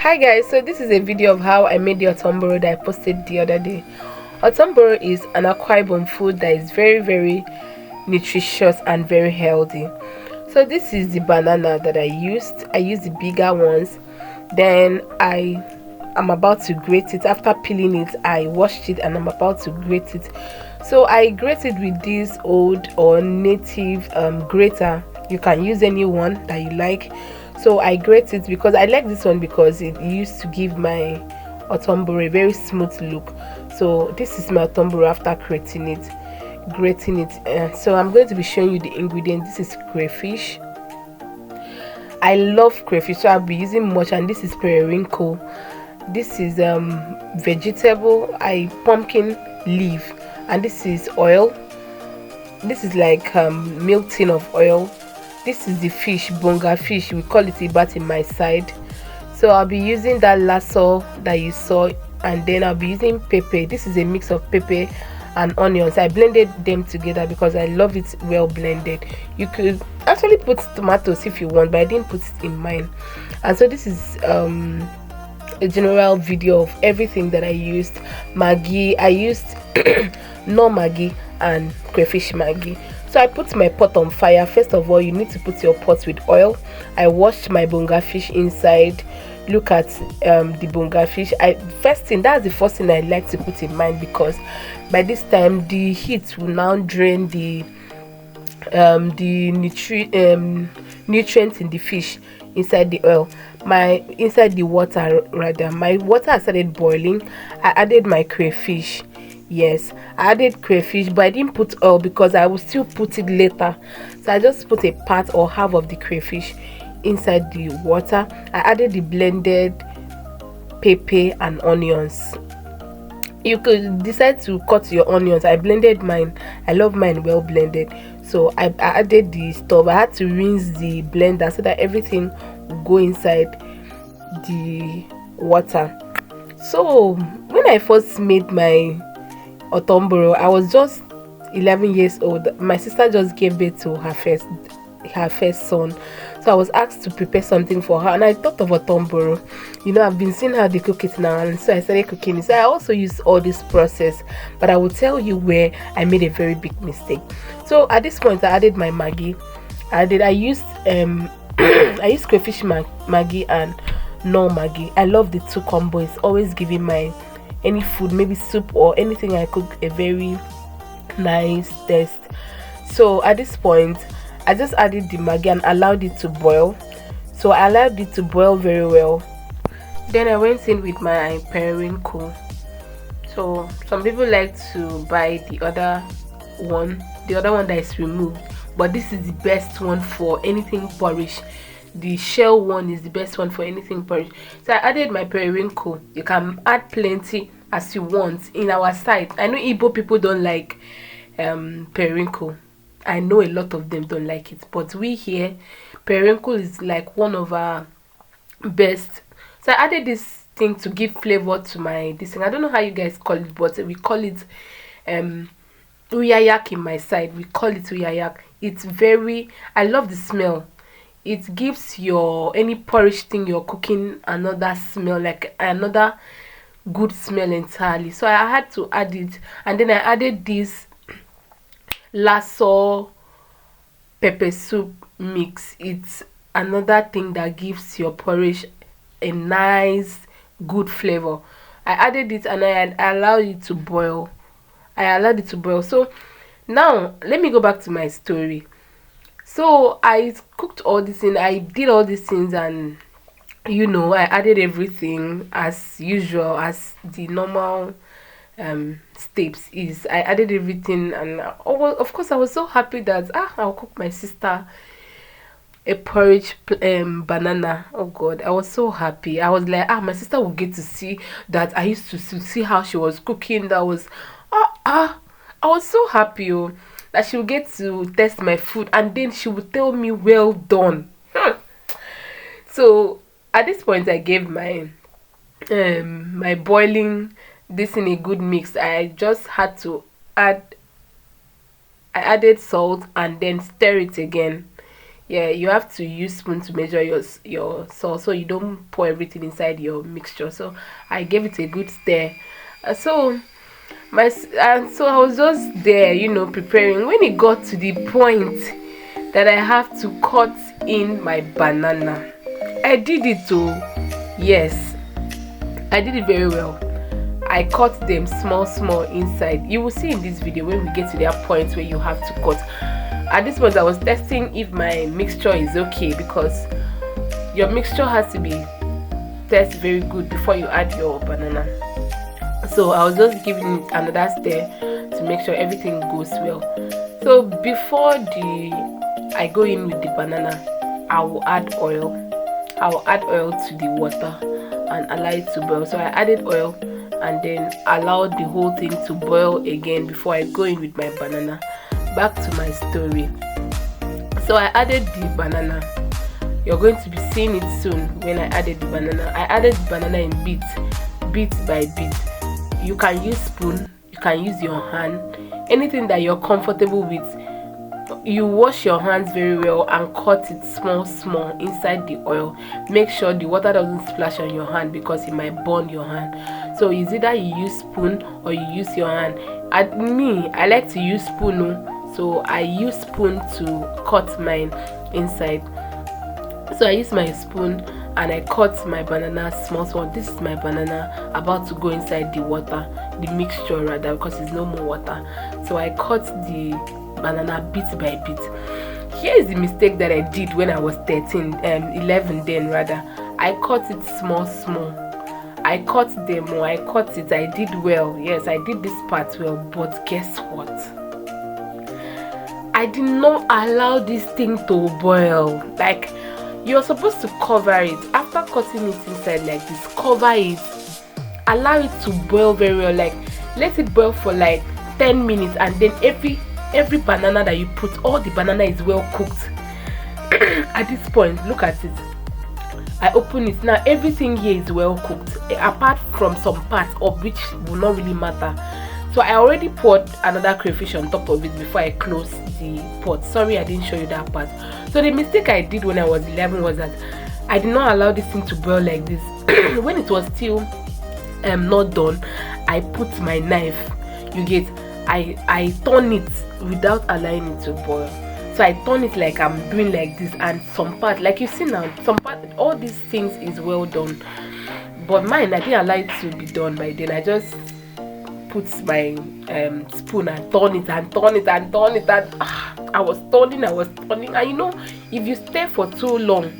Hi guys, so this is a video of how I made the OTO MBORO that I posted the other day. OTO MBORO is an Akwa ibom food that is very nutritious and very healthy. So this is the banana that I used. I used the bigger ones. Then I am about to grate it. After peeling it, I washed it and I'm about to grate it. So I grate it with this old or native grater. You can use any one that you like. So I grate it because I like this one because it used to give my OTO MBORO a very smooth look. So this is my OTO MBORO after grating it. So I'm going to be showing you the ingredients. This is crayfish. I love crayfish, so I'll be using much. And this is periwinkle. This is vegetable, pumpkin leaf, and this is oil. This is like milk tin of oil. This is the fish, bonga fish, we call it ibat in my side. So I'll be using that lasso that you saw, and then I'll be using pepper. This is a mix of pepper and onions. I blended them together because I love it well blended. You could actually put tomatoes if you want, but I didn't put it in mine. And so this is a general video of everything that I used. Maggi, I used no Maggi and crayfish Maggi. So I put my pot on fire. First of all, you need to put your pot with oil. I washed my bonga fish inside. Look at the bonga fish. That's the first thing I like to put in mind, because by this time the heat will now drain the nutrients in the fish inside the oil. Inside the water rather. My water started boiling. I added my crayfish. Yes, I added crayfish, but I didn't put oil because I will still put it later. So I just put a part or half of the crayfish inside the water. I added the blended pepper and onions. You could decide to cut your onions. I blended mine. I love mine well blended. So I added the stuff. I had to rinse the blender so that everything will go inside the water. So when I first made my OTO MBORO, I was just 11 years old. My sister just gave birth to her first son, so I was asked to prepare something for her, and I thought of OTO MBORO. I've been seeing how they cook it now, and so I started cooking it. So I also used all this process, but I will tell you where I made a very big mistake. So at this point, I added my Maggi. I used I used crayfish Maggi and no Maggi. I love the two combo. It's always giving my any food, maybe soup or anything I cook, a very nice taste. So at this point, I just added the Maggi and allowed it to boil. So I allowed it to boil very well. Then I went in with my periwinkle. So some people like to buy the other one that is removed, but this is the best one for anything porridge. The shell one is the best one for anything porridge. So I added my periwinkle. You can add plenty as you want. In our side, I know Igbo people don't like periwinkle. I know a lot of them don't like it, but we here, periwinkle is like one of our best. So I added this thing to give flavor to my this thing. I don't know how you guys call it, but we call it uyayak in my side. We call it uyayak. It's very, I love the smell. It gives your any porridge thing you're cooking another smell, like another good smell entirely. So I had to add it, and then I added this lasso pepper soup mix. It's another thing that gives your porridge a nice good flavor. I added it and I allowed it to boil. So now let me go back to my story. So I cooked all this in, I did all these things, and I added everything as usual, as the normal steps is. I added everything, and of course I was so happy that I'll cook my sister a porridge banana. Oh god, I was so happy. I was like, my sister will get to see that I used to see how she was cooking. That was I was so happy that she would get to test my food, and then she would tell me well done. So at this point I gave my my boiling this in a good mix. I just had to added salt and then stir it again. Yeah, you have to use spoon to measure your sauce, so you don't pour everything inside your mixture. So I gave it a good stir. So so I was just there, preparing. When it got to the point that I have to cut in my banana, I did it too. Yes, I did it very well. I cut them small inside. You will see in this video when we get to that point where you have to cut. At this point I was testing if my mixture is okay, because your mixture has to be test very good before you add your banana. So I was just giving it another stir to make sure everything goes well. So before I go in with the banana, I will add oil. I will add oil to the water and allow it to boil. So I added oil and then allowed the whole thing to boil again before I go in with my banana. Back to my story. So I added the banana. You're going to be seeing it soon when I added the banana. I added the banana in bit by bit. You can use spoon, you can use your hand, anything that you're comfortable with. You wash your hands very well and cut it small inside the oil. Make sure the water doesn't splash on your hand because it might burn your hand. So it's either you use spoon or you use your hand. I like to use spoon, so I use spoon to cut mine inside. So I use my spoon and I cut my banana small. This is my banana about to go inside the water, the mixture rather, because it's no more water. So I cut the banana bit by bit. Here is the mistake that I did when I was 11 then rather. I cut it small. I cut them, or I cut it. I did well. Yes, I did this part well. But guess what? I did not allow this thing to boil. Like, you're supposed to cover it. After cutting it inside like this, cover it. Allow it to boil very well. Like, let it boil for like 10 minutes, and then every banana that you put, all the banana is well cooked. At this point, look at it. I open it now. Everything here is well cooked, apart from some parts of which will not really matter. So I already poured another crayfish on top of it before I closed the pot. Sorry, I didn't show you that part. So the mistake I did when I was 11 was that I did not allow this thing to boil like this. When it was still not done, I put my knife. You get, I turn it without allowing it to boil. So I turn it like I'm doing like this, and some part, like you see now, some part, all these things is well done. But mine, I didn't allow it to be done by then. I just put my spoon and turn it, and I was turning, and if you stay for too long,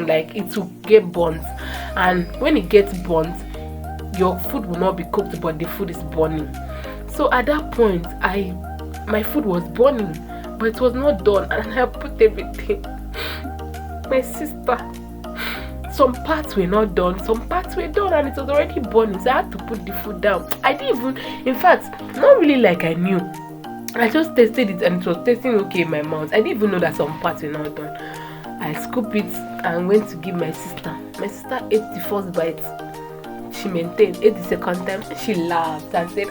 like, it will get burnt, and when it gets burnt, your food will not be cooked, but the food is burning. So at that point, my food was burning, but it was not done, and I put everything. My sister, some parts were not done, some parts were done, and it was already burning, so I had to put the food down. I didn't even, in fact, not really like I knew. I just tasted it and it was tasting okay in my mouth. I didn't even know that some parts were not done. I scooped it and went to give my sister. My sister ate the first bite. She maintained. Ate the second time. She laughed and said,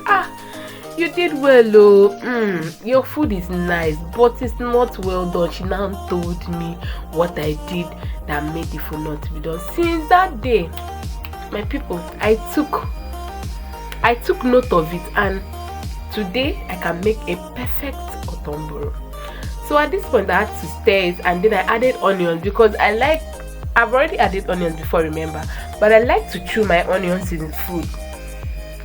you did well, oh. Your food is nice, but it's not well done. She now told me what I did that made the food not to be done. Since that day, my people, I took note of it, and today I can make a perfect OTO MBORO. So at this point, I had to stir it, and then I added onions, because I've already added onions before, remember, but I like to chew my onions in food.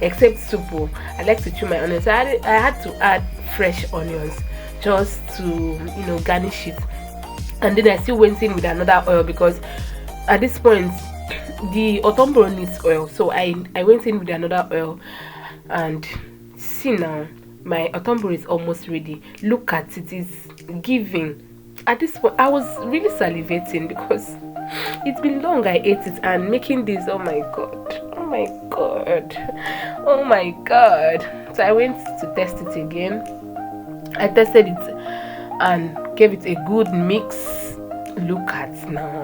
Except soup, I like to chew my onions. I had to add fresh onions just to garnish it. And then I still went in with another oil, because at this point the OTO MBORO needs oil. So I went in with another oil, and see now, my OTO MBORO is almost ready. Look at it, it's giving. At this point, I was really salivating because it's been long I ate it, and making this, oh my god. So I went to test it again. I tested it and gave it a good mix. Look at now.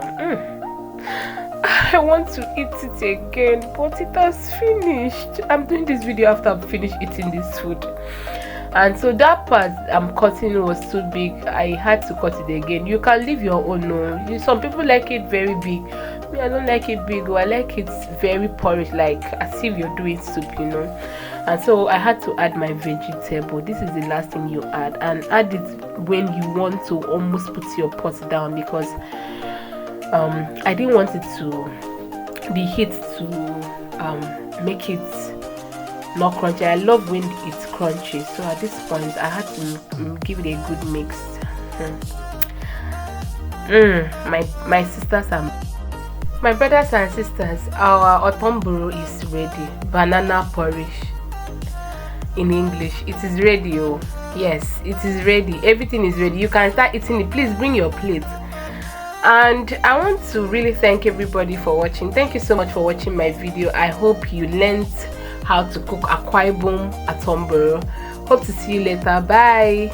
I want to eat it again, but it has finished. I'm doing this video after I've finished eating this food. and so that part I'm cutting was too big. I had to cut it again. You can leave your own. No, some people like it very big. Me, I don't like it big. I like it very porridge, like as if you're doing soup, And so I had to add my vegetable. This is the last thing you add, and add it when you want to almost put your pot down, because I didn't want it to the heat to make it not crunchy. I love when it's crunchy, so at this point I had to give it a good mix. My sisters and my brothers and sisters, our OTO MBORO is ready. Banana porridge in English. It is ready. Oh yes, it is ready. Everything is ready. You can start eating it. Please bring your plate. And I want to really thank everybody for watching. Thank you so much for watching my video. I hope you learned how to cook Akwa ibom at OTO MBORO. Hope to see you later. Bye.